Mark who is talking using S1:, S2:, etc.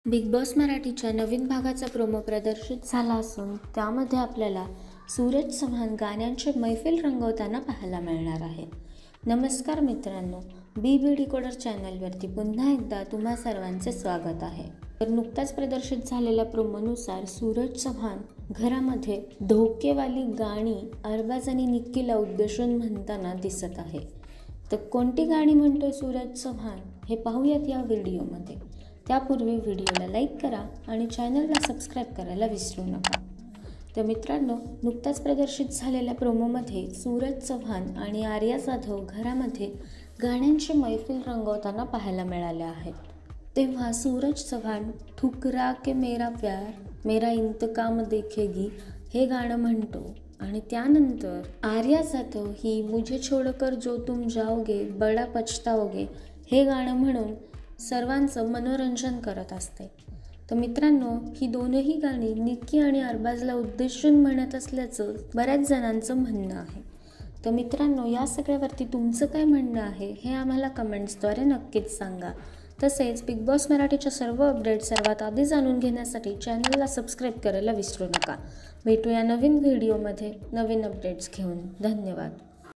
S1: Big boss मराठीच्या नवीन भागाचा promo प्रदर्शित झाला असून त्यामध्ये आपल्याला सूरज चव्हाण गाण्यांचे मैफिल रंगवताना पाहायला मिळणार आहे. नमस्कार मित्रांनो, बी डिकोडर चॅनलवरती पुन्हा एकदा तुम्हा सर्वांचे स्वागत आहे. तर नुकताच प्रदर्शित झालेल्या प्रोमोनुसार सूरज चव्हाण घरामध्ये धोकेवाली गाणी अरबाज आणि निक्कीला उद्देशून म्हणताना दिसत आहे. तर कोणती गाणी म्हणतोय सूरज चव्हाण हे पाहूयात या व्हिडिओमध्ये. त्यापूर्वी व्हिडिओला लाईक करा आणि चॅनलला सबस्क्राईब करायला विसरू नका. तर मित्रांनो, नुकताच प्रदर्शित झालेल्या प्रोमोमध्ये सूरज चव्हाण आणि आर्या जाधव घरामध्ये गाण्यांची मैफिल रंगवताना पाहायला मिळाले आहेत. तेव्हा सूरज चव्हाण ठुकरा के मेरा प्यार मेरा इंतकाम देखेगी हे गाणं म्हणतो आणि त्यानंतर आर्या जाधव ही मुझे छोड़कर जो तुम जाओगे बड़ा पछताओगे हे गाणं म्हणून सर्वांचं मनोरंजन करत असते. तर मित्रांनो, ही दोनही गाणी निक्की आणि अरबाजला उद्देशून म्हणत असल्याचं बऱ्याच जणांचं म्हणणं आहे. तर मित्रांनो, या सगळ्यावरती तुमचं काय म्हणणं आहे हे आम्हाला कमेंट्सद्वारे नक्कीच सांगा. तसेच बिग बॉस मराठीच्या सर्व अपडेट सर्वात आधी जाणून घेण्यासाठी चॅनलला सबस्क्राईब करायला विसरू नका. भेटूया नवीन व्हिडिओमध्ये नवीन अपडेट्स घेऊन. धन्यवाद.